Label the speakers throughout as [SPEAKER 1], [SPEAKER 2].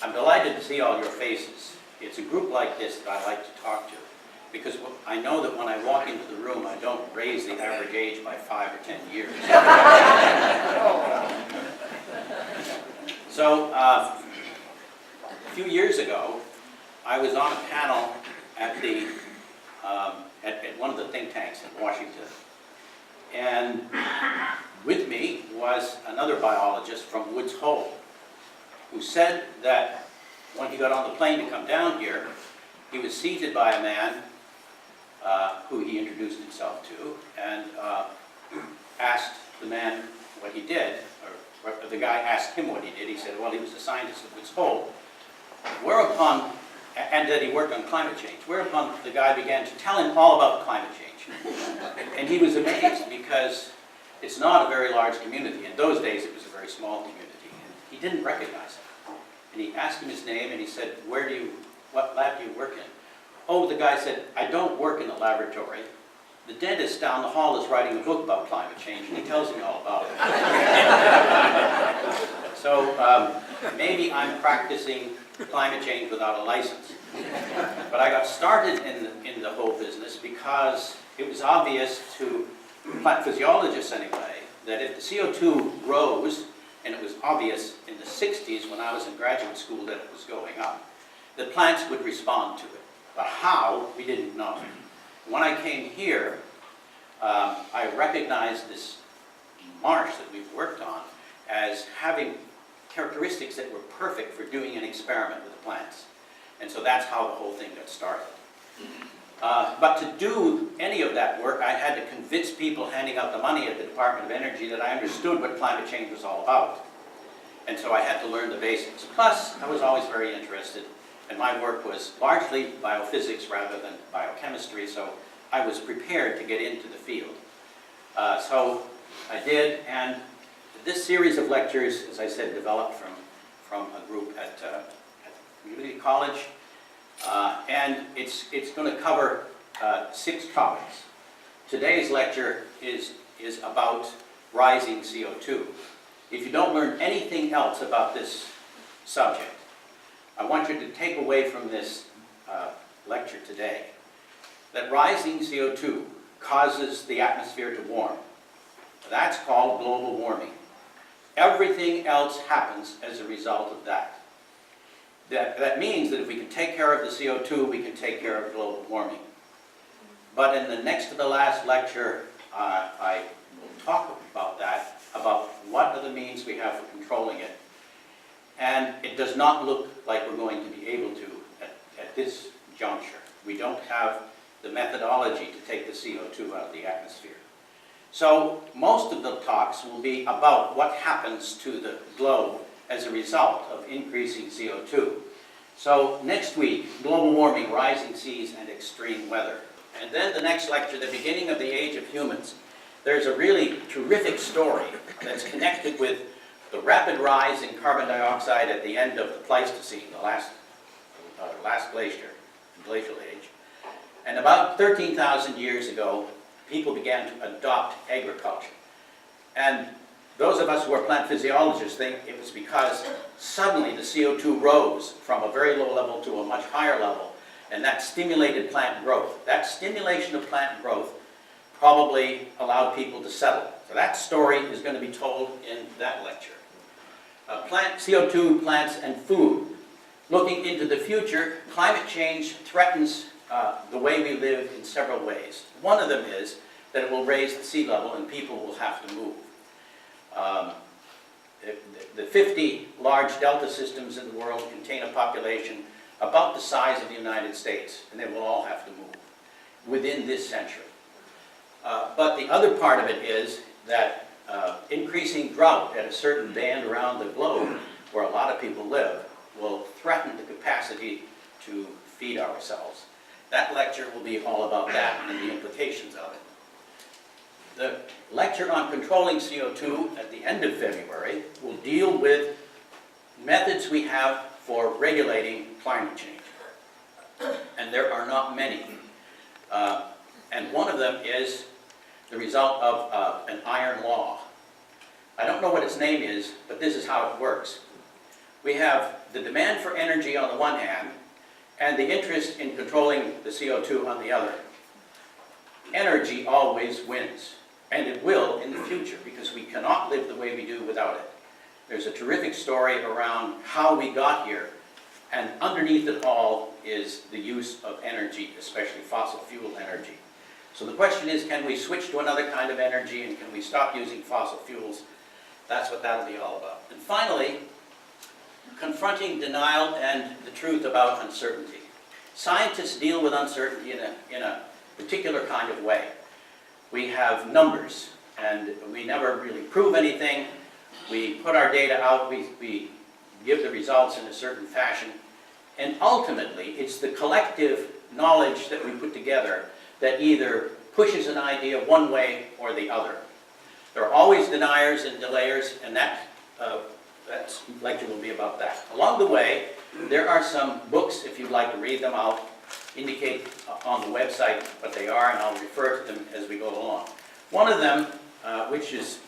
[SPEAKER 1] I'm delighted to see all your faces. It's a group like this that I like to talk to, because I know that when I walk into the room, I don't raise the average age by 5 or 10 years. So, a few years ago, I was on a panel at one of the think tanks in Washington. And with me was another biologist from Woods Hole, who said that when he got on the plane to come down here, he was seated by a man who he introduced himself to, and asked the man what he did, or the guy asked him what he did. He said, well, he was a scientist at Woods Hole. Whereupon, and that he worked on climate change, whereupon the guy began to tell him all about climate change. And he was amazed, because it's not a very large community. In those days, it was a very small community. And he didn't recognize him. And he asked him his name, and he said, what lab do you work in? Oh, the guy said, I don't work in the laboratory. The dentist down the hall is writing a book about climate change, and he tells me all about it. So maybe I'm practicing climate change without a license. But I got started in the whole business because it was obvious to plant physiologists anyway, that if the CO2 rose, and it was obvious in the 60s when I was in graduate school that it was going up, the plants would respond to it. But how, we didn't know. When I came here, I recognized this marsh that we've worked on as having characteristics that were perfect for doing an experiment with the plants. And so that's how the whole thing got started. But to do any of that work, I had to convince people handing out the money at the Department of Energy that I understood what climate change was all about. And so I had to learn the basics. Plus, I was always very interested, and my work was largely biophysics rather than biochemistry, so I was prepared to get into the field. So I did, and this series of lectures, as I said, developed from a group at community college, and it's going to cover 6 topics. Today's lecture is about rising CO2. If you don't learn anything else about this subject, I want you to take away from this lecture today that rising CO2 causes the atmosphere to warm. That's called global warming. Everything else happens as a result of that. That means that if we can take care of the CO2, we can take care of global warming. But in the next to the last lecture, I will talk about that, about what are the means we have for controlling it. And it does not look like we're going to be able to at this juncture. We don't have the methodology to take the CO2 out of the atmosphere. So most of the talks will be about what happens to the globe as a result of increasing CO2. So next week, global warming, rising seas, and extreme weather. And then the next lecture, the beginning of the age of humans. There's a really terrific story that's connected with the rapid rise in carbon dioxide at the end of the Pleistocene, the last glacial age. And about 13,000 years ago, people began to adopt agriculture. And those of us who are plant physiologists think it was because suddenly the CO2 rose from a very low level to a much higher level, and that stimulated plant growth. That stimulation of plant growth probably allowed people to settle. So that story is going to be told in that lecture. CO2, plants, and food. Looking into the future, climate change threatens the way we live in several ways. One of them is that it will raise the sea level and people will have to move. The 50 large delta systems in the world contain a population about the size of the United States, and they will all have to move within this century. But the other part of it is that increasing drought at a certain band around the globe where a lot of people live will threaten the capacity to feed ourselves. That lecture will be all about that and the implications of it. The lecture on controlling CO2 at the end of February will deal with methods we have for regulating climate change. And there are not many. And one of them is the result of an iron law. I don't know what its name is, but this is how it works. We have the demand for energy on the one hand, and the interest in controlling the CO2 on the other. Energy always wins, and it will in the future, because we cannot live the way we do without it. There's a terrific story around how we got here, and underneath it all is the use of energy, especially fossil fuel energy. So the question is, can we switch to another kind of energy, and can we stop using fossil fuels? That's what that'll be all about. And finally, confronting denial and the truth about uncertainty. Scientists deal with uncertainty in a particular kind of way. We have numbers, and we never really prove anything. We put our data out, we give the results in a certain fashion, and ultimately it's the collective knowledge that we put together that either pushes an idea one way or the other. There are always deniers and delayers, and that lecture will be about that. Along the way, there are some books, if you'd like to read them. I'll indicate on the website what they are, and I'll refer to them as we go along. One of them, which is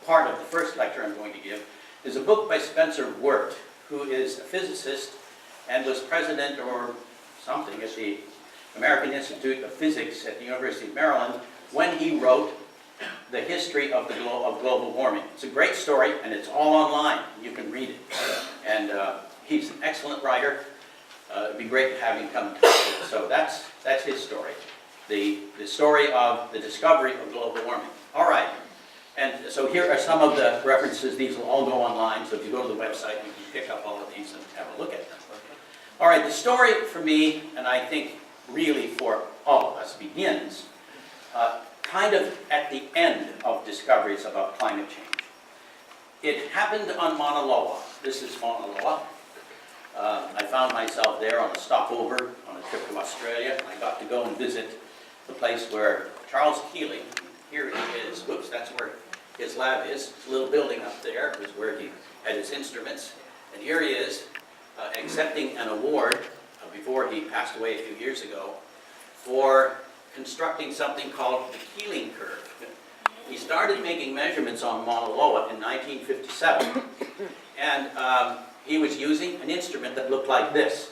[SPEAKER 1] part of the first lecture I'm going to give, is a book by Spencer Wirt, who is a physicist and was president or something at the American Institute of Physics at the University of Maryland when he wrote The History of Global Warming. It's a great story, and it's all online. You can read it. And he's an excellent writer. It'd be great to have him come and talk to us. So that's his story. The story of the discovery of global warming. All right. And so here are some of the references. These will all go online, so if you go to the website, you can pick up all of these and have a look at them. All right, the story for me, and I think really for all of us, begins kind of at the end of discoveries about climate change. It happened on Mauna Loa. This is Mauna Loa. I found myself there on a stopover on a trip to Australia. I got to go and visit the place where Charles Keeling, here he is, whoops, that's where his lab is. It's a little building up there is where he had his instruments. And here he is accepting an award before he passed away a few years ago for constructing something called the Keeling curve. He started making measurements on Mauna Loa in 1957, and he was using an instrument that looked like this.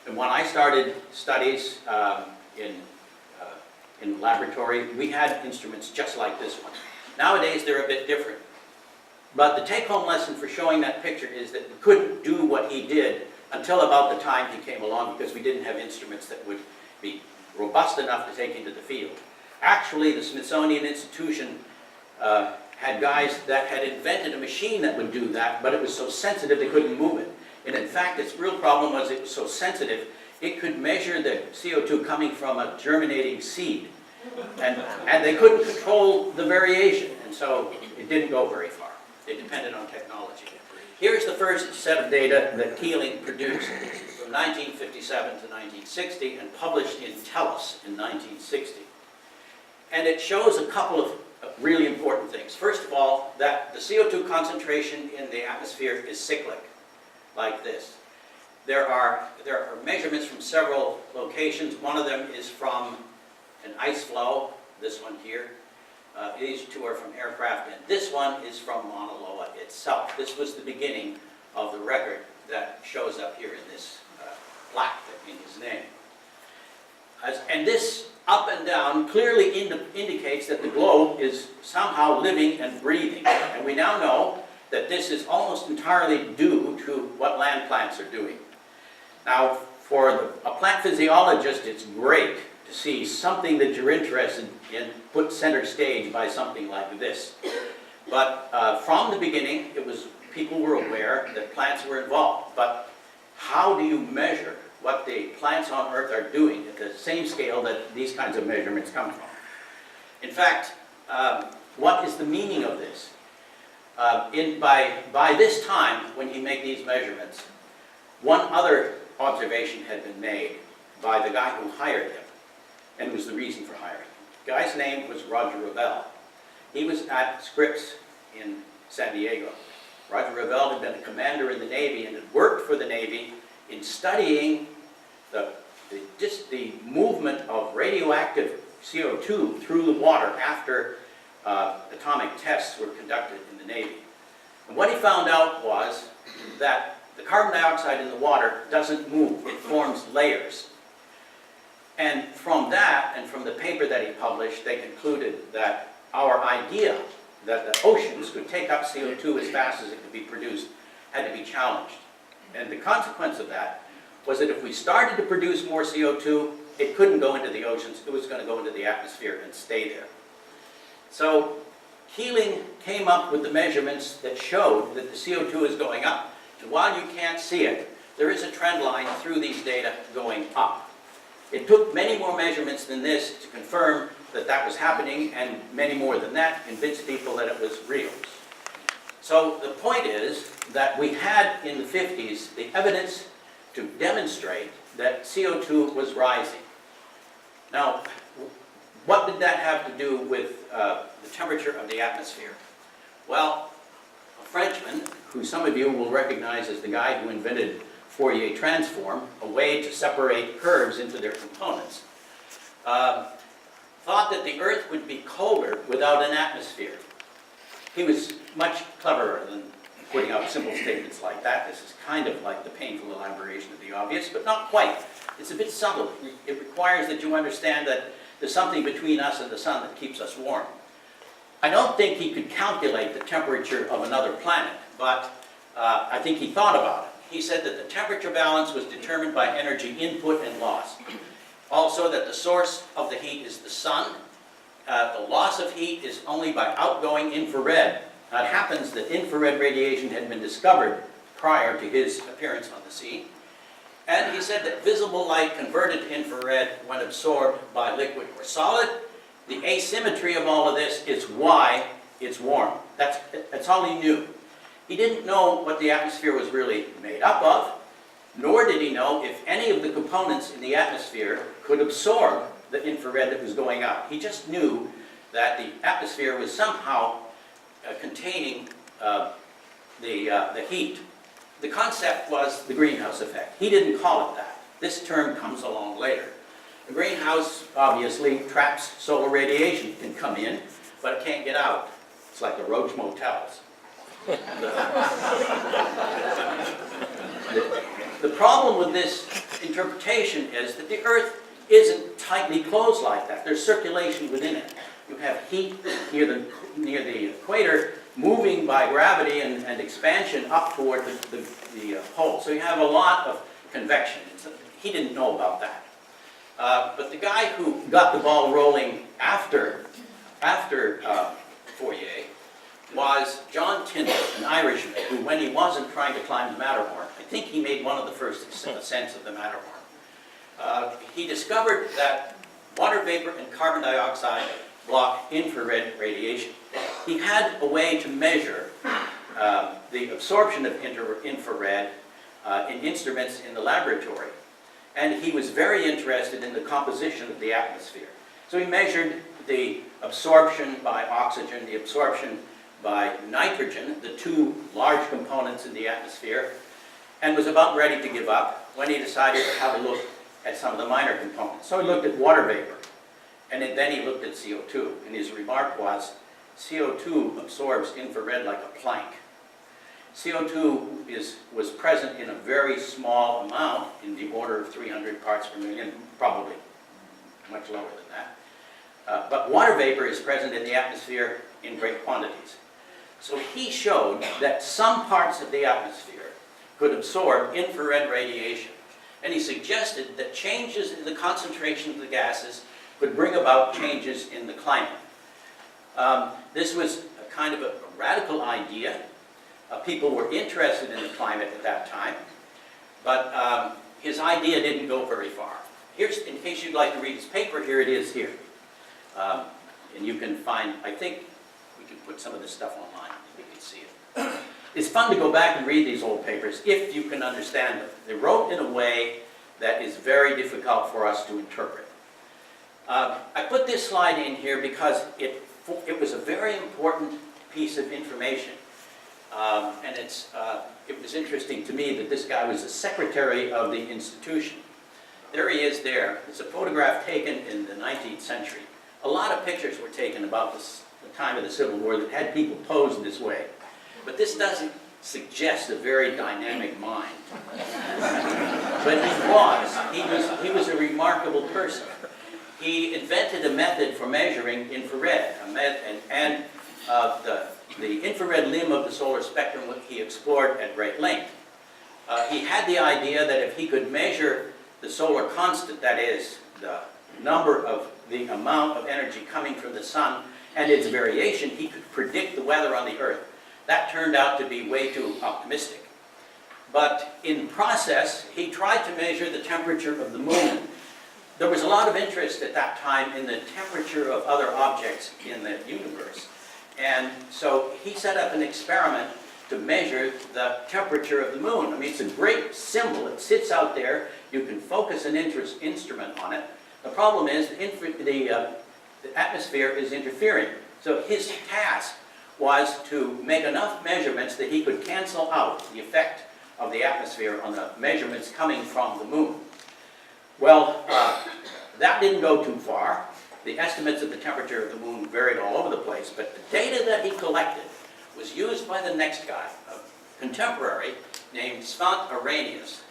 [SPEAKER 1] And when I started studies in the laboratory, we had instruments just like this one. Nowadays, they're a bit different. But the take-home lesson for showing that picture is that we couldn't do what he did until about the time he came along, because we didn't have instruments that would be robust enough to take into the field. Actually, the Smithsonian Institution had guys that had invented a machine that would do that, but it was so sensitive they couldn't move it. And in fact, its real problem was it was so sensitive, it could measure the CO2 coming from a germinating seed. And they couldn't control the variation, and so it didn't go very far. It depended on technology. Here's the first set of data that Keeling produced from 1957 to 1960 and published in Tellus in 1960. And it shows a couple of really important things. First of all, that the CO2 concentration in the atmosphere is cyclic, like this. There are measurements from several locations. One of them is from an ice flow, this one here. These two are from aircraft, and this one is from Mauna Loa itself. This was the beginning of the record that shows up here in this plaque in his name. And this up and down clearly indicates that the globe is somehow living and breathing. And we now know that this is almost entirely due to what land plants are doing. Now, for a plant physiologist, it's great to see something that you're interested in put center stage by something like this. But from the beginning, people were aware that plants were involved. But how do you measure what the plants on Earth are doing at the same scale that these kinds of measurements come from? In fact, what is the meaning of this? By this time, when you make these measurements, one other observation had been made by the guy who hired him, and it was the reason for hiring him. The guy's name was Roger Revelle. He was at Scripps in San Diego. Roger Revelle had been a commander in the Navy and had worked for the Navy in studying the movement of radioactive CO2 through the water after atomic tests were conducted in the Navy. And what he found out was that the carbon dioxide in the water doesn't move, it forms layers. And from that, and from the paper that he published, they concluded that our idea that the oceans could take up CO2 as fast as it could be produced had to be challenged. And the consequence of that was that if we started to produce more CO2, it couldn't go into the oceans, it was going to go into the atmosphere and stay there. So Keeling came up with the measurements that showed that the CO2 is going up. And while you can't see it, there is a trend line through these data going up. It took many more measurements than this to confirm that that was happening, and many more than that convinced people that it was real. So the point is that we had in the 50s the evidence to demonstrate that CO2 was rising. Now, what did that have to do with the temperature of the atmosphere? Well, a Frenchman, who some of you will recognize as the guy who invented Fourier transform, a way to separate curves into their components, thought that the Earth would be colder without an atmosphere. He was much cleverer than putting out simple statements like that. This is kind of like the painful elaboration of the obvious, but not quite. It's a bit subtle. It requires that you understand that there's something between us and the sun that keeps us warm. I don't think he could calculate the temperature of another planet, but I think he thought about it. He said that the temperature balance was determined by energy input and loss. Also that the source of the heat is the sun. The loss of heat is only by outgoing infrared. Now it happens that infrared radiation had been discovered prior to his appearance on the scene. And he said that visible light converted to infrared when absorbed by liquid or solid. The asymmetry of all of this is why it's warm. That's all he knew. He didn't know what the atmosphere was really made up of, nor did he know if any of the components in the atmosphere could absorb the infrared that was going out. He just knew that the atmosphere was somehow containing the heat. The concept was the greenhouse effect. He didn't call it that. This term comes along later. The greenhouse obviously traps solar radiation. It can come in, but it can't get out. It's like the Roach Motels. The problem with this interpretation is that the Earth isn't tightly closed like that. There's circulation within it. You have heat near the equator moving by gravity and expansion up toward the pole. So you have a lot of convection. He didn't know about that. But the guy who got the ball rolling after Fourier was John Tyndall, an Irishman, who, when he wasn't trying to climb the Matterhorn, I think he made one of the first ascents of the Matterhorn. He discovered that water vapor and carbon dioxide block infrared radiation. He had a way to measure the absorption of infrared in instruments in the laboratory. And he was very interested in the composition of the atmosphere. So he measured the absorption by oxygen, the absorption by nitrogen, the two large components in the atmosphere, and was about ready to give up when he decided to have a look at some of the minor components. So he looked at water vapor, and then he looked at CO2, and his remark was, CO2 absorbs infrared like a plank. CO2 was present in a very small amount, in the order of 300 parts per million, probably much lower than that. But water vapor is present in the atmosphere in great quantities. So he showed that some parts of the atmosphere could absorb infrared radiation. And he suggested that changes in the concentration of the gases could bring about changes in the climate. This was a kind of a radical idea. People were interested in the climate at that time, but his idea didn't go very far. Here's, in case you'd like to read his paper, here it is here. And you can find, I think we can put some of this stuff online, you can see it. It's fun to go back and read these old papers if you can understand them. They're wrote in a way that is very difficult for us to interpret. I put this slide in here because it was a very important piece of information. And it was interesting to me that this guy was the secretary of the institution. There he is there. It's a photograph taken in the 19th century. A lot of pictures were taken about the time of the Civil War that had people posed this way. But this doesn't suggests a very dynamic mind. But he was a remarkable person. He invented a method for measuring infrared, the infrared limb of the solar spectrum he explored at great length. He had the idea that if he could measure the solar constant, that is, the amount of energy coming from the sun and its variation, he could predict the weather on the Earth. That turned out to be way too optimistic. But in the process, he tried to measure the temperature of the moon. There was a lot of interest at that time in the temperature of other objects in the universe. And so he set up an experiment to measure the temperature of the moon. I mean, it's a great symbol. It sits out there. You can focus an instrument on it. The problem is the atmosphere is interfering. So his task was to make enough measurements that he could cancel out the effect of the atmosphere on the measurements coming from the moon. Well, that didn't go too far. The estimates of the temperature of the moon varied all over the place, but the data that he collected was used by the next guy, a contemporary named Svante Arrhenius,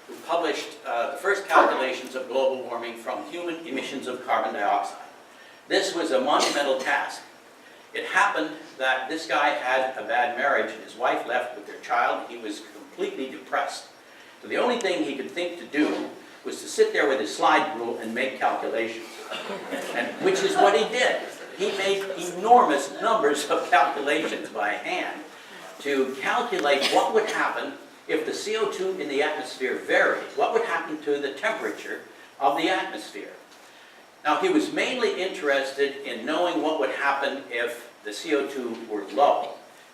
[SPEAKER 1] who published the first calculations of global warming from human emissions of carbon dioxide. This was a monumental task. It happened that this guy had a bad marriage and his wife left with their child. He was completely depressed. So the only thing he could think to do was to sit there with his slide rule and make calculations, and which is what he did. He made enormous numbers of calculations by hand to calculate what would happen if the CO2 in the atmosphere varied. What would happen to the temperature of the atmosphere? Now, he was mainly interested in knowing what would happen if the CO2 were low,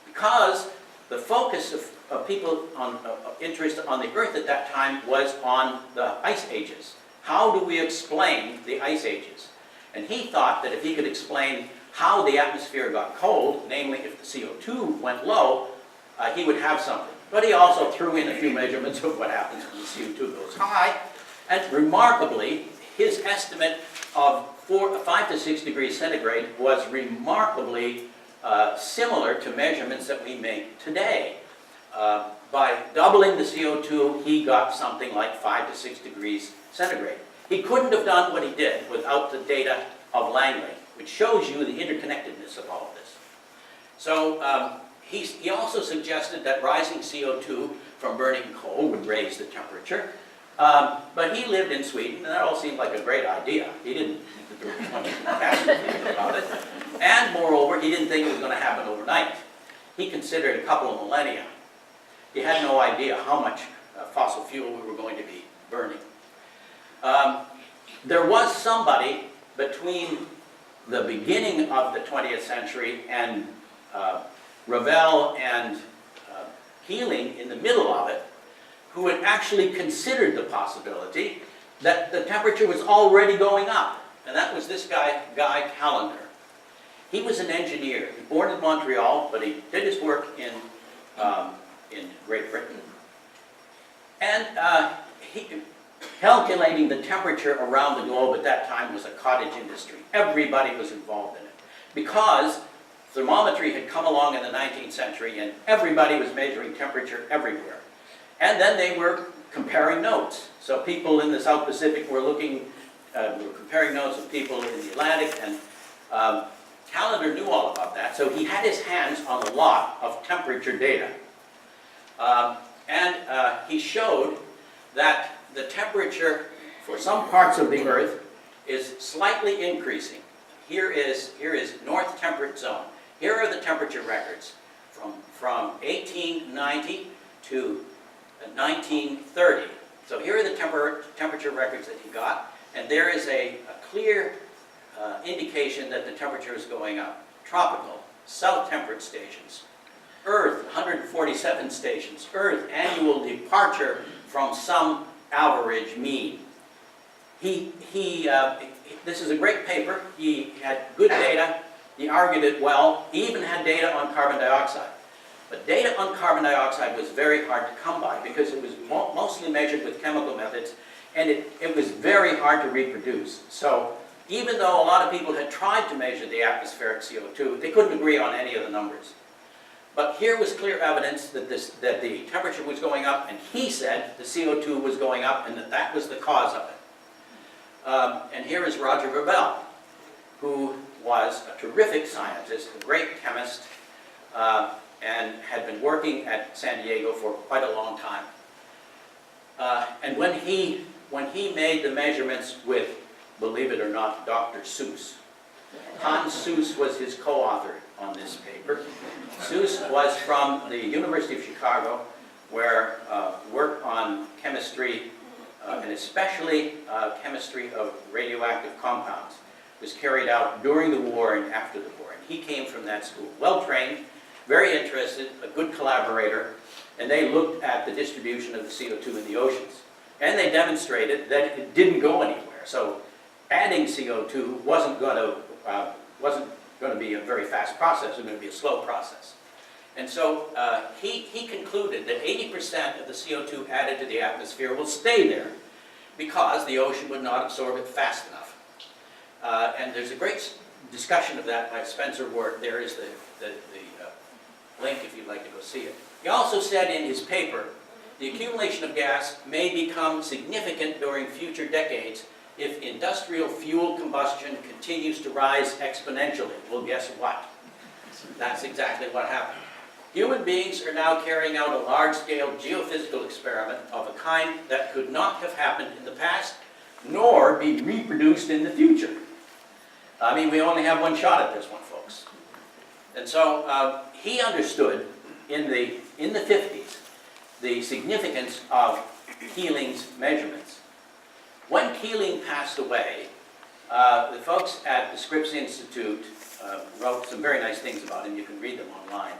[SPEAKER 1] because the focus of people on interest on the Earth at that time was on the ice ages. How do we explain the ice ages? And he thought that if he could explain how the atmosphere got cold, namely if the CO2 went low, he would have something. But he also threw in a few measurements of what happens when the CO2 goes high. And remarkably, his estimate of 5 to 6 degrees centigrade was remarkably similar to measurements that we make today. By doubling the CO2, he got something like 5 to 6 degrees centigrade. He couldn't have done what he did without the data of Langley, which shows you the interconnectedness of all of this. So he also suggested that rising CO2 from burning coal would raise the temperature. But he lived in Sweden, and that all seemed like a great idea. He didn't think that there was much catastrophe about it. And moreover, he didn't think it was going to happen overnight. He considered a couple of millennia. He had no idea how much fossil fuel we were going to be burning. There was somebody between the beginning of the 20th century and Ravel and Keeling in the middle of it, who had actually considered the possibility that the temperature was already going up. And that was this guy, Guy Callendar. He was an engineer. He was born in Montreal, but he did his work in Great Britain. And calculating the temperature around the globe at that time was a cottage industry. Everybody was involved in it, because thermometry had come along in the 19th century and everybody was measuring temperature everywhere. And then they were comparing notes. So people in the South Pacific were comparing notes with people in the Atlantic, and Callendar knew all about that. So he had his hands on a lot of temperature data. He showed that the temperature for some parts of the Earth is slightly increasing. Here is North Temperate Zone. Here are the temperature records from 1890 to 1930. So here are the temperature records that he got, and there is a clear indication that the temperature is going up. Tropical, south temperate stations. Earth, 147 stations. Earth, annual departure from some average mean. This is a great paper. He had good data. He argued it well. He even had data on carbon dioxide. But data on carbon dioxide was very hard to come by because it was mostly measured with chemical methods, and it was very hard to reproduce. So even though a lot of people had tried to measure the atmospheric CO2, they couldn't agree on any of the numbers. But here was clear evidence that, that the temperature was going up, and he said the CO2 was going up and that was the cause of it. And here is Roger Verbel, who was a terrific scientist, a great chemist, and had been working at San Diego for quite a long time. And when he made the measurements with, believe it or not, Dr. Seuss. Hans Seuss was his co-author on this paper. Seuss was from the University of Chicago, where work on chemistry, and especially chemistry of radioactive compounds, was carried out during the war and after the war. And he came from that school, well-trained, very interested, a good collaborator, and they looked at the distribution of the CO2 in the oceans. And they demonstrated that it didn't go anywhere. So adding CO2 wasn't going to be a very fast process. It was going to be a slow process. And so he concluded that 80% of the CO2 added to the atmosphere will stay there because the ocean would not absorb it fast enough. And there's a great discussion of that by Spencer Ward. There is the link if you'd like to go see it. He also said in his paper, the accumulation of gas may become significant during future decades if industrial fuel combustion continues to rise exponentially. Well, guess what? That's exactly what happened. Human beings are now carrying out a large-scale geophysical experiment of a kind that could not have happened in the past, nor be reproduced in the future. I mean, we only have one shot at this one, folks. And so he understood in the 50s the significance of Keeling's measurements. When Keeling passed away, the folks at the Scripps Institute wrote some very nice things about him. You can read them online.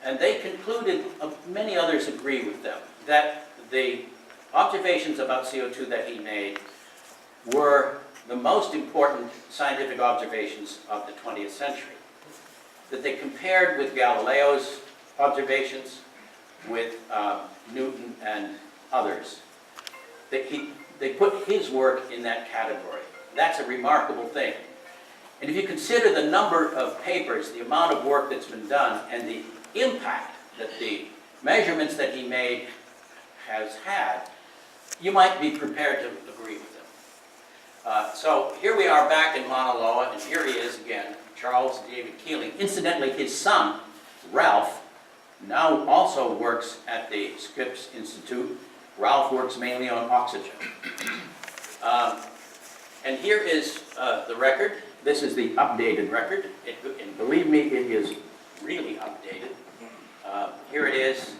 [SPEAKER 1] And they concluded, many others agree with them, that the observations about CO2 that he made were the most important scientific observations of the 20th century. That they compared with Galileo's observations, with Newton and others. They put his work in that category. That's a remarkable thing. And if you consider the number of papers, the amount of work that's been done, and the impact that the measurements that he made has had, you might be prepared to agree with him. So here we are back in Mauna Loa, and here he is again, Charles David Keeling. Incidentally, his son, Ralph, now also works at the Scripps Institute. Ralph works mainly on oxygen. And here is the record. This is the updated record. And believe me, it is really updated. Here it is,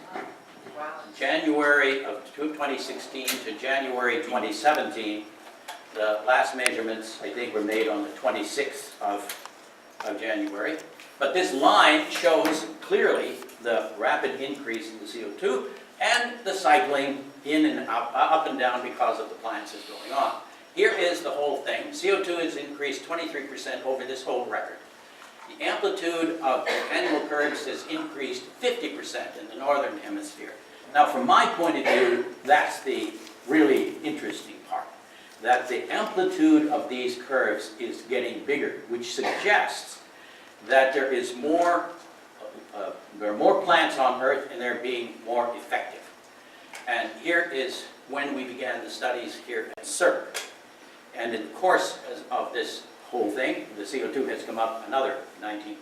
[SPEAKER 1] January of 2016 to January 2017. The last measurements, I think, were made on the 26th of January. But this line shows clearly the rapid increase in the CO2 and the cycling in and up and down because of the plants that's going on. Here is the whole thing. CO2 has increased 23% over this whole record. The amplitude of the annual curves has increased 50% in the northern hemisphere. Now, from my point of view, that's the really interesting part. That the amplitude of these curves is getting bigger, which suggests that there is more, there are more plants on Earth and they're being more effective. And here is when we began the studies here at CERC. And in the course of this whole thing, the CO2 has come up another 19%.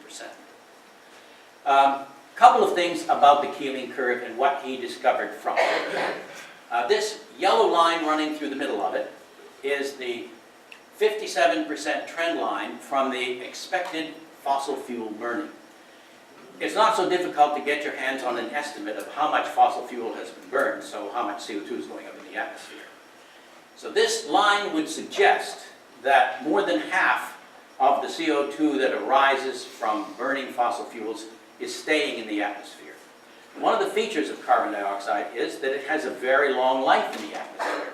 [SPEAKER 1] Couple of things about the Keeling curve and what he discovered from it. This yellow line running through the middle of it is the 57% trend line from the expected fossil fuel burning. It's not so difficult to get your hands on an estimate of how much fossil fuel has been burned, so how much CO2 is going up in the atmosphere. So this line would suggest that more than half of the CO2 that arises from burning fossil fuels is staying in the atmosphere. One of the features of carbon dioxide is that it has a very long life in the atmosphere.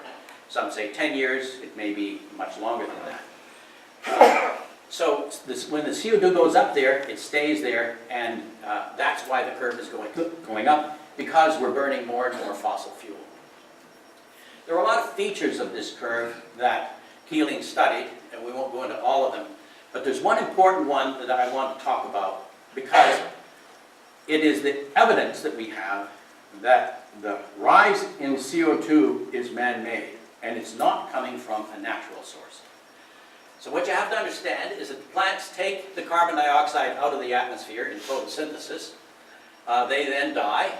[SPEAKER 1] Some say 10 years, it may be much longer than that. So when the CO2 goes up there, it stays there, and that's why the curve is going up, because we're burning more and more fossil fuel. There are a lot of features of this curve that Keeling studied, and we won't go into all of them, but there's one important one that I want to talk about, because it is the evidence that we have that the rise in CO2 is man-made, and it's not coming from a natural source. So what you have to understand is that the plants take the carbon dioxide out of the atmosphere in photosynthesis. They then die,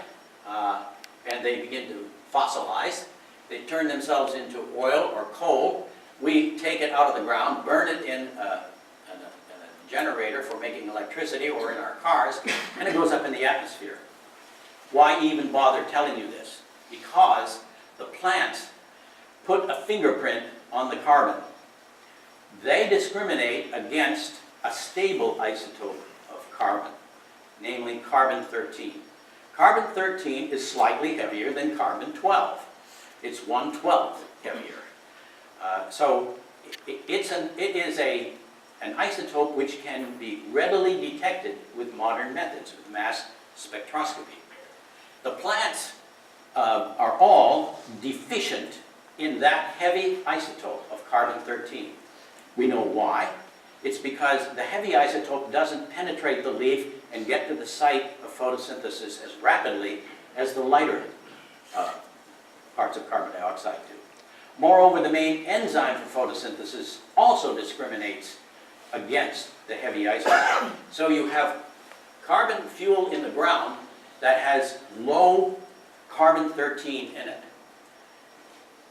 [SPEAKER 1] and they begin to fossilize. They turn themselves into oil or coal. We take it out of the ground, burn it in a generator for making electricity, or in our cars, and it goes up in the atmosphere. Why even bother telling you this? Because the plants put a fingerprint on the carbon. They discriminate against a stable isotope of carbon, namely carbon-13. Carbon-13 is slightly heavier than carbon-12. It's 1/12 heavier. So it is an isotope which can be readily detected with modern methods, with mass spectroscopy. The plants are all deficient in that heavy isotope of carbon-13. We know why. It's because the heavy isotope doesn't penetrate the leaf and get to the site of photosynthesis as rapidly as the lighter parts of carbon dioxide do. Moreover, the main enzyme for photosynthesis also discriminates against the heavy isotope. So you have carbon fuel in the ground that has low carbon-13 in it.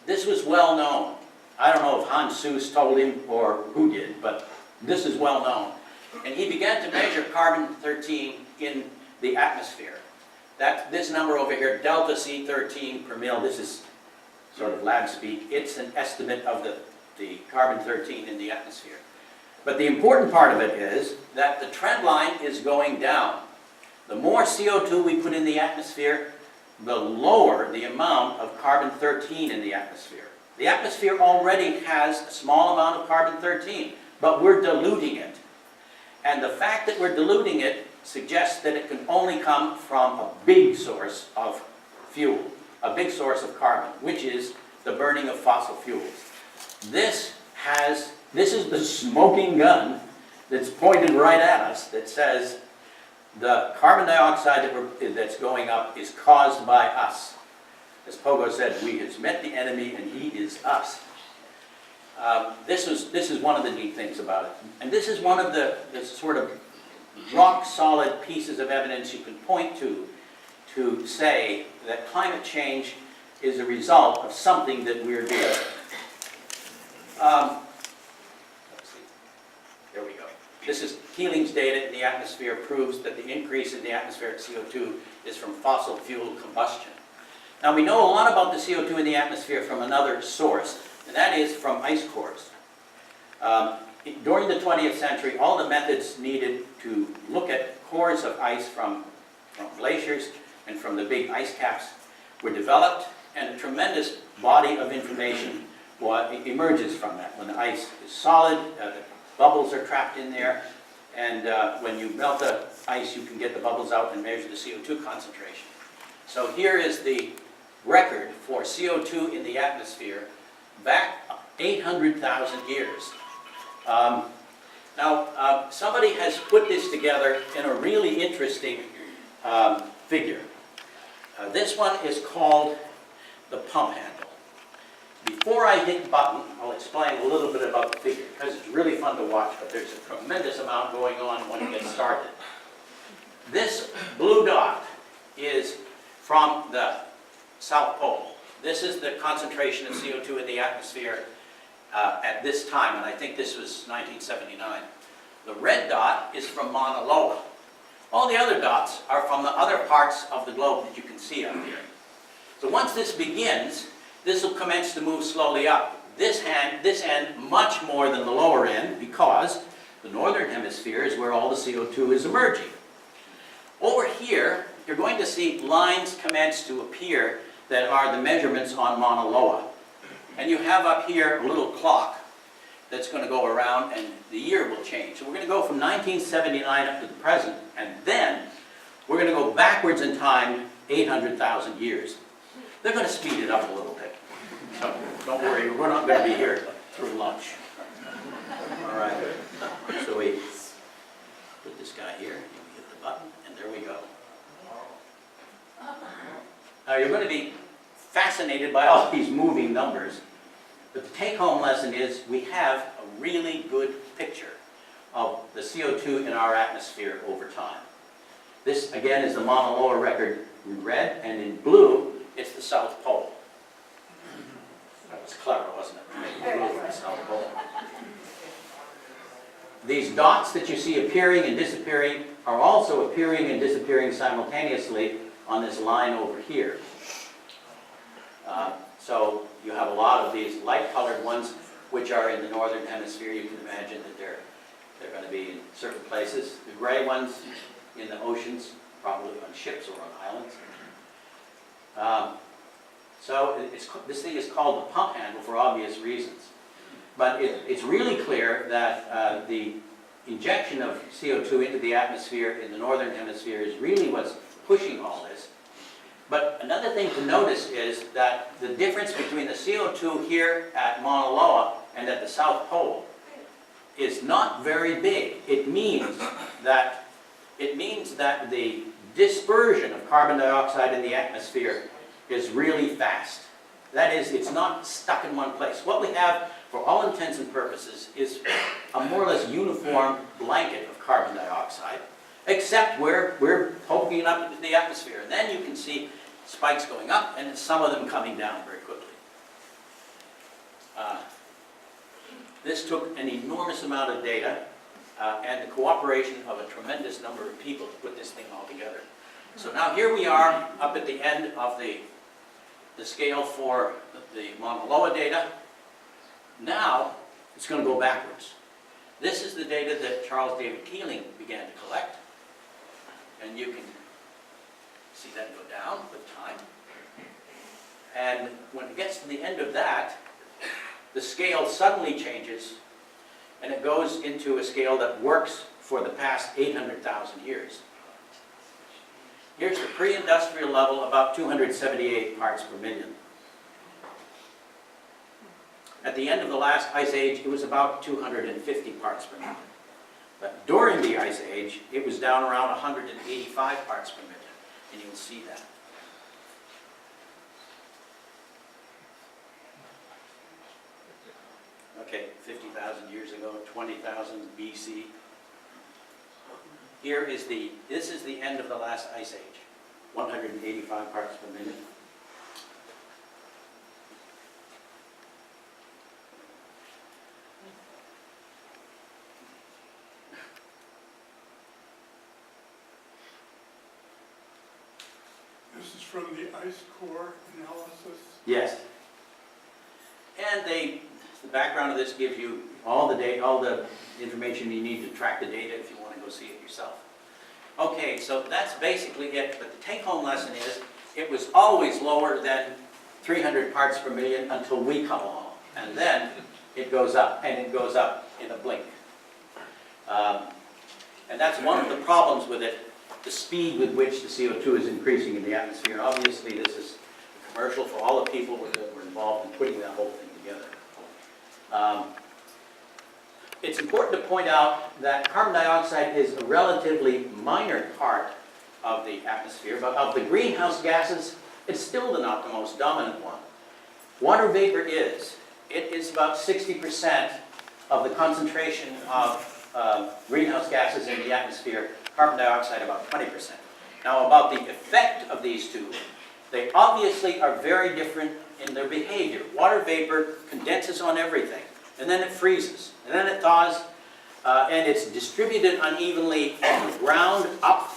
[SPEAKER 1] This was well known. I don't know if Hans Seuss told him or who did, but this is well known. And he began to measure carbon-13 in the atmosphere. This number over here, delta C13 per mil, this is sort of lab speak. It's an estimate of the carbon-13 in the atmosphere. But the important part of it is that the trend line is going down. The more CO2 we put in the atmosphere, the lower the amount of carbon-13 in the atmosphere. The atmosphere already has a small amount of carbon-13, but we're diluting it. And the fact that we're diluting it suggests that it can only come from a big source of fuel, a big source of carbon, which is the burning of fossil fuels. This is the smoking gun that's pointed right at us that says the carbon dioxide that's going up is caused by us. As Pogo said, we has met the enemy and he is us. This is one of the neat things about it. And this is one of the sort of rock-solid pieces of evidence you can point to say that climate change is a result of something that we're doing. Let's see. There we go. This is Keeling's data in the atmosphere proves that the increase in the atmospheric CO2 is from fossil fuel combustion. Now we know a lot about the CO2 in the atmosphere from another source, and that is from ice cores. During the 20th century, all the methods needed to look at cores of ice from glaciers and from the big ice caps were developed, and a tremendous body of information emerges from that. When the ice is solid, the bubbles are trapped in there, and when you melt the ice, you can get the bubbles out and measure the CO2 concentration. So here is the record for CO2 in the atmosphere back 800,000 years. Now, somebody has put this together in a really interesting figure. This one is called the pump handle. Before I hit the button, I'll explain a little bit about the figure, because it's really fun to watch, but there's a tremendous amount going on when it gets started. This blue dot is from the South Pole. This is the concentration of CO2 in the atmosphere at this time, and I think this was 1979. The red dot is from Mauna Loa. All the other dots are from the other parts of the globe that you can see up here. So once this begins, this will commence to move slowly up. This end much more than the lower end, because the northern hemisphere is where all the CO2 is emerging. Over here, you're going to see lines commence to appear that are the measurements on Mauna Loa. And you have up here a little clock that's going to go around, and the year will change. So we're going to go from 1979 up to the present, and then we're going to go backwards in time 800,000 years. They're going to speed it up a little bit. So don't worry, we're not going to be here through lunch. All right. So we put this guy here, and we hit the button, and there we go. Now you're going to be fascinated by all these moving numbers, but the take-home lesson is we have a really good picture of the CO2 in our atmosphere over time. This, again, is the Mauna Loa Record in red, and in blue, it's the South Pole. That was clever, wasn't it? Blue for the South Pole. These dots that you see appearing and disappearing are also appearing and disappearing simultaneously on this line over here. So you have a lot of these light-colored ones, which are in the northern hemisphere. You can imagine that they're going to be in certain places. The gray ones in the oceans, probably on ships or on islands. So this thing is called the pump handle for obvious reasons. But it's really clear that the injection of CO2 into the atmosphere in the northern hemisphere is really what's pushing all this. But another thing to notice is that the difference between the CO2 here at Mauna Loa and at the South Pole is not very big. It means that the dispersion of carbon dioxide in the atmosphere is really fast. That is, it's not stuck in one place. What we have, for all intents and purposes, is a more or less uniform blanket of carbon dioxide, except we're poking it up into the atmosphere. And then you can see spikes going up and some of them coming down very quickly. This took an enormous amount of data and the cooperation of a tremendous number of people to put this thing all together. So now here we are up at the end of the scale for the Mauna Loa data. Now it's going to go backwards. This is the data that Charles David Keeling began to collect. And you can see that go down with time. And when it gets to the end of that, the scale suddenly changes and it goes into a scale that works for the past 800,000 years. Here's the pre-industrial level, about 278 parts per million. At the end of the last ice age, it was about 250 parts per million. But during the ice age, it was down around 185 parts per million. And you can see that. Okay, 50,000 years ago, 20,000 BC. This is the end of the last ice age, 185 parts per million.
[SPEAKER 2] This is from the ice core analysis?
[SPEAKER 1] Yes. And the background of this gives you all the data, all the information you need to track the data if you want to go see it yourself. Okay, so that's basically it, but the take-home lesson is it was always lower than 300 parts per million until we come along. And then it goes up, and it goes up in a blink. And that's one of the problems with it, the speed with which the CO2 is increasing in the atmosphere. Obviously, this is a commercial for all the people that were involved in putting that whole thing together. It's important to point out that carbon dioxide is a relatively minor part of the atmosphere, but of the greenhouse gases, it's still not the most dominant one. Water vapor is. It is about 60% of the concentration of greenhouse gases in the atmosphere, carbon dioxide about 20%. Now about the effect of these two, they obviously are very different in their behavior. Water vapor condenses on everything, and then it freezes, and then it thaws, and it's distributed unevenly from the ground up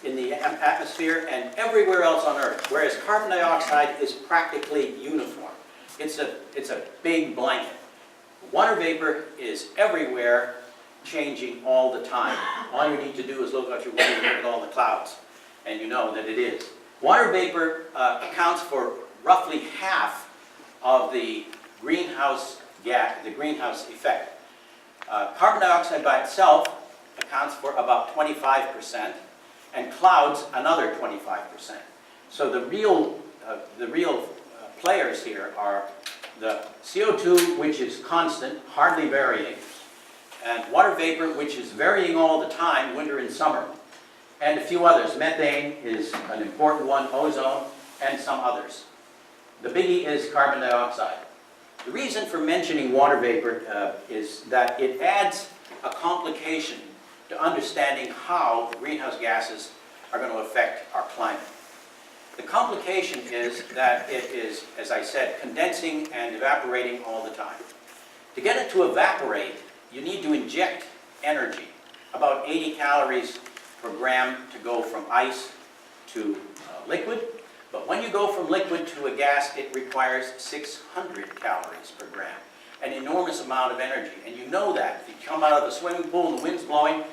[SPEAKER 1] in the atmosphere and everywhere else on Earth, whereas carbon dioxide is practically uniform. It's a big blanket. Water vapor is everywhere, changing all the time. All you need to do is look out your window and look at all the clouds, and you know that it is. Water vapor accounts for roughly half of the greenhouse gas, the greenhouse effect. Carbon dioxide by itself accounts for about 25%, and clouds another 25%. So the real players here are the CO2, which is constant, hardly varying, and water vapor, which is varying all the time, winter and summer, and a few others. Methane is an important one, ozone, and some others. The biggie is carbon dioxide. The reason for mentioning water vapor is that it adds a complication to understanding how the greenhouse gases are going to affect our climate. The complication is that it is, as I said, condensing and evaporating all the time. To get it to evaporate, you need to inject energy, about 80 calories per gram to go from ice to liquid. But when you go from liquid to a gas, it requires 600 calories per gram, an enormous amount of energy. And you know that. If you come out of the swimming pool and the wind's blowing,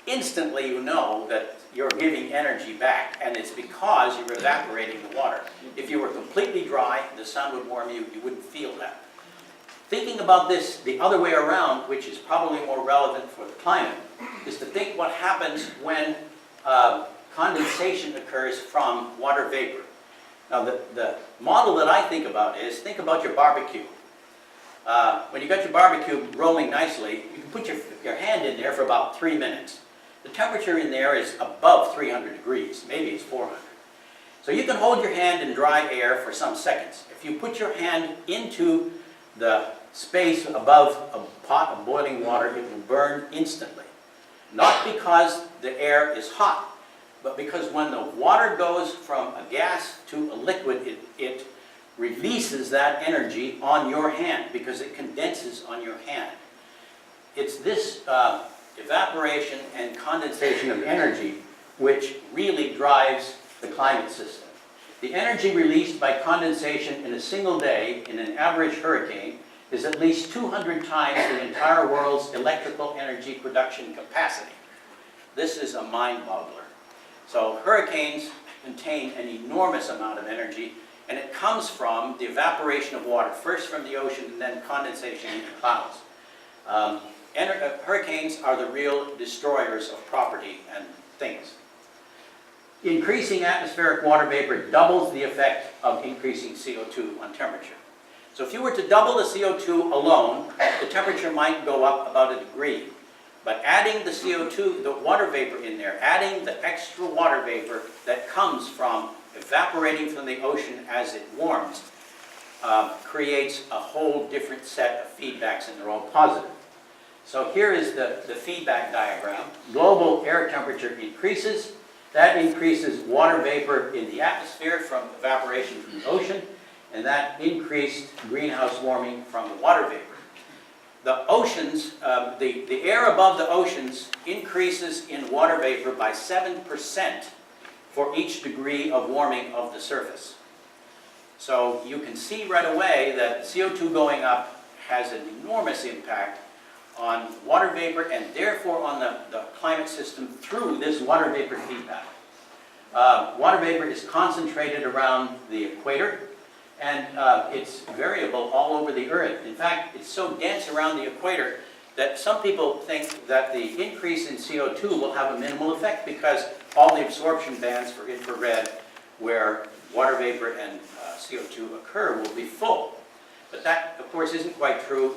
[SPEAKER 1] instantly you know that you're giving energy back, and it's because you're evaporating the water. If you were completely dry, the sun would warm you, you wouldn't feel that. Thinking about this the other way around, which is probably more relevant for the climate, is to think what happens when condensation occurs from water vapor. Now, the model that I think about is, think about your barbecue. When you got your barbecue rolling nicely, you can put your hand in there for about 3 minutes. The temperature in there is above 300 degrees, maybe it's 400. So you can hold your hand in dry air for some seconds. If you put your hand into the space above a pot of boiling water, it will burn instantly. Not because the air is hot, but because when the water goes from a gas to a liquid, it releases that energy on your hand because it condenses on your hand. It's this evaporation and condensation of energy which really drives the climate system. The energy released by condensation in a single day in an average hurricane is at least 200 times the entire world's electrical energy production capacity. This is a mind-boggler. So hurricanes contain an enormous amount of energy, and it comes from the evaporation of water, first from the ocean and then condensation into clouds. Hurricanes are the real destroyers of property and things. Increasing atmospheric water vapor doubles the effect of increasing CO2 on temperature. So if you were to double the CO2 alone, the temperature might go up about 1 degree. But adding the CO2, the water vapor in there, adding the extra water vapor that comes from evaporating from the ocean as it warms, creates a whole different set of feedbacks, and they're all positive. So here is the feedback diagram. Global air temperature increases. That increases water vapor in the atmosphere from evaporation from the ocean, and that increased greenhouse warming from the water vapor. The oceans, the air above the oceans increases in water vapor by 7% for each degree of warming of the surface. So you can see right away that CO2 going up has an enormous impact on water vapor and therefore on the climate system through this water vapor feedback. Water vapor is concentrated around the equator, and it's variable all over the Earth. In fact, it's so dense around the equator that some people think that the increase in CO2 will have a minimal effect because all the absorption bands for infrared where water vapor and CO2 occur will be full. But that, of course, isn't quite true.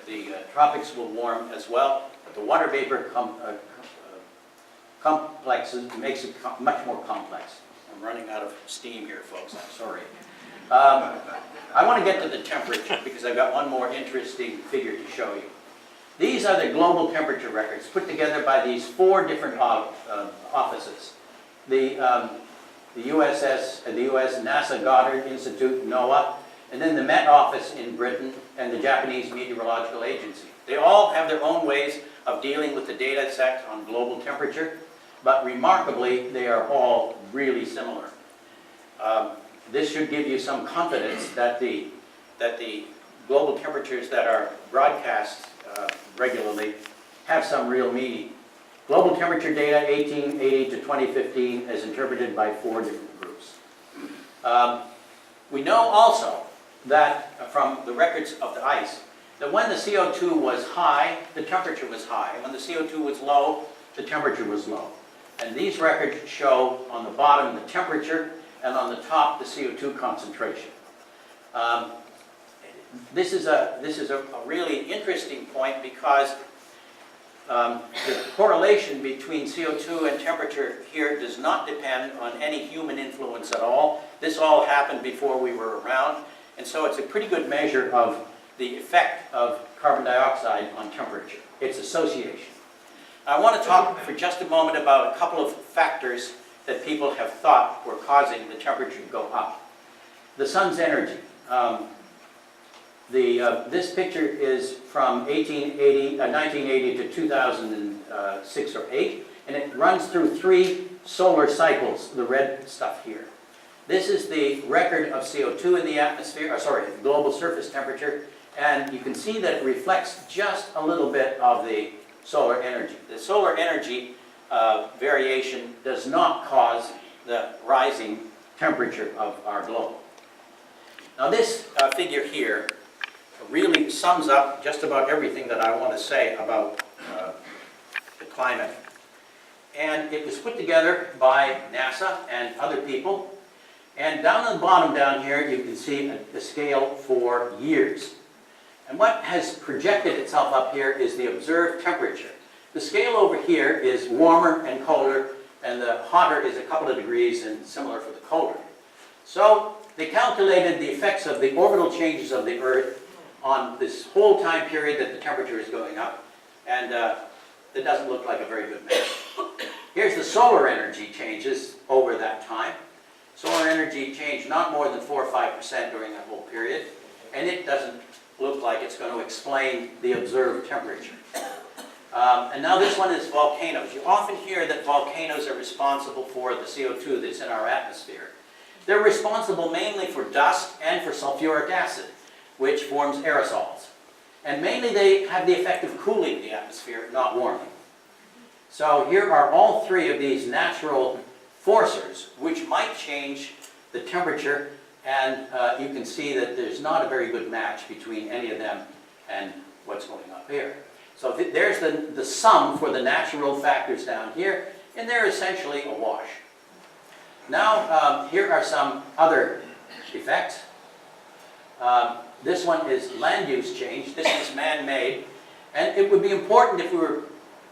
[SPEAKER 1] The tropics will warm as well, but the water vapor complexes makes it much more complex. I'm running out of steam here, folks. I'm sorry. I want to get to the temperature because I've got one more interesting figure to show you. These are the global temperature records put together by these 4 different offices. The USS, the US NASA Goddard Institute, NOAA, and then the Met Office in Britain and the Japanese Meteorological Agency. They all have their own ways of dealing with the data set on global temperature, but remarkably, they are all really similar. This should give you some confidence that the global temperatures that are broadcast regularly have some real meaning. Global temperature data 1880 to 2015 as interpreted by 4 different groups. We know also that from the records of the ice, that when the CO2 was high, the temperature was high. And when the CO2 was low, the temperature was low. And these records show on the bottom the temperature and on the top the CO2 concentration. This is a really interesting point because the correlation between CO2 and temperature here does not depend on any human influence at all. This all happened before we were around, and so it's a pretty good measure of the effect of carbon dioxide on temperature, its association. I want to talk for just a moment about a couple of factors that people have thought were causing the temperature to go up. The sun's energy. This picture is from 1980 to 2006 or 8, and it runs through 3 solar cycles, the red stuff here. This is the record of CO2 in the atmosphere, global surface temperature, and you can see that it reflects just a little bit of the solar energy. The solar energy variation does not cause the rising temperature of our globe. Now this figure here really sums up just about everything that I want to say about the climate. And it was put together by NASA and other people. And down on the bottom down here, you can see a scale for years. And what has projected itself up here is the observed temperature. The scale over here is warmer and colder, and the hotter is a couple of degrees and similar for the colder. So they calculated the effects of the orbital changes of the Earth on this whole time period that the temperature is going up, and it doesn't look like a very good match. Here's the solar energy changes over that time. Solar energy changed not more than 4 or 5% during that whole period, and it doesn't look like it's going to explain the observed temperature. And now this one is volcanoes. You often hear that volcanoes are responsible for the CO2 that's in our atmosphere. They're responsible mainly for dust and for sulfuric acid, which forms aerosols. And mainly they have the effect of cooling the atmosphere, not warming. So here are all 3 of these natural forcers, which might change the temperature, and you can see that there's not a very good match between any of them and what's going up here. So there's the sum for the natural factors down here, and they're essentially a wash. Now, here are some other effects. This one is land use change. This is man-made. And it would be important if we were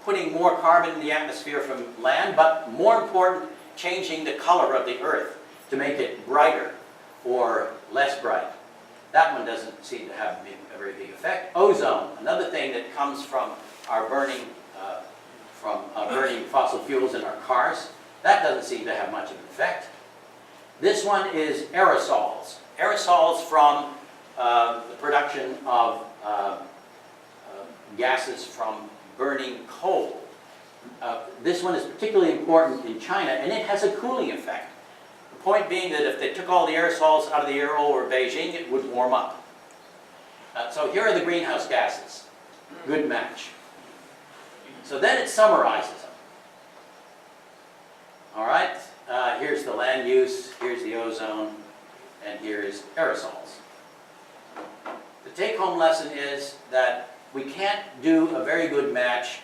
[SPEAKER 1] putting more carbon in the atmosphere from land, but more important, changing the color of the Earth to make it brighter or less bright. That one doesn't seem to have a very big effect. Ozone, another thing that comes from our burning fossil fuels in our cars. That doesn't seem to have much of an effect. This one is aerosols. Aerosols from the production of gases from burning coal. This one is particularly important in China, and it has a cooling effect. The point being that if they took all the aerosols out of the air over Beijing, it would warm up. So here are the greenhouse gases. Good match. So then it summarizes them. All right, here's the land use, here's the ozone, and here is aerosols. The take-home lesson is that we can't do a very good match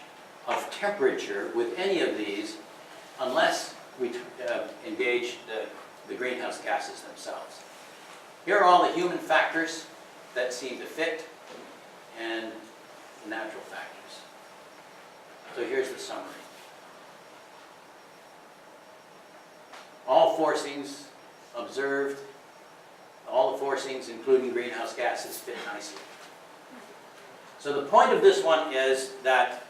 [SPEAKER 1] of temperature with any of these unless we engage the greenhouse gases themselves. Here are all the human factors that seem to fit, and the natural factors. So here's the summary. All forcings observed, all the forcings, including greenhouse gases, fit nicely. So the point of this one is that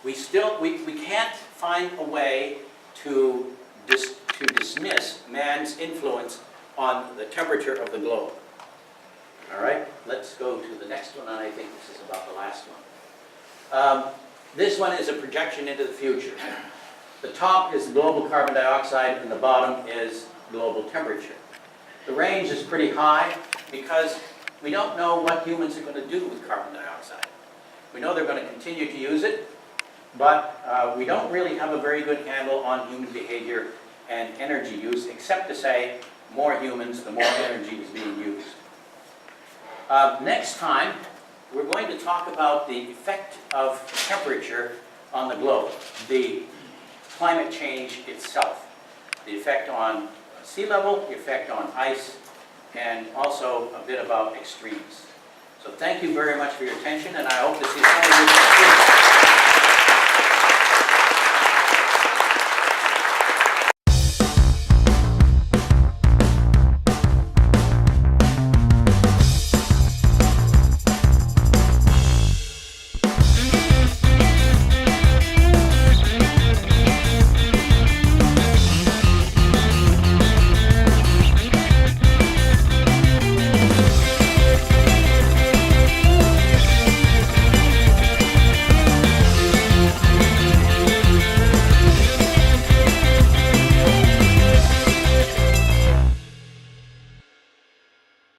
[SPEAKER 1] we can't find a way to dismiss man's influence on the temperature of the globe. All right, let's go to the next one, and I think this is about the last one. This one is a projection into the future. The top is global carbon dioxide, and the bottom is global temperature. The range is pretty high because we don't know what humans are going to do with carbon dioxide. We know they're going to continue to use it, but we don't really have a very good handle on human behavior and energy use, except to say more humans, the more energy is being used. Next time, we're going to talk about the effect of temperature on the globe, the climate change itself, the effect on sea level, the effect on ice, and also a bit about extremes. So thank you very much for your attention, and I hope to see some of you.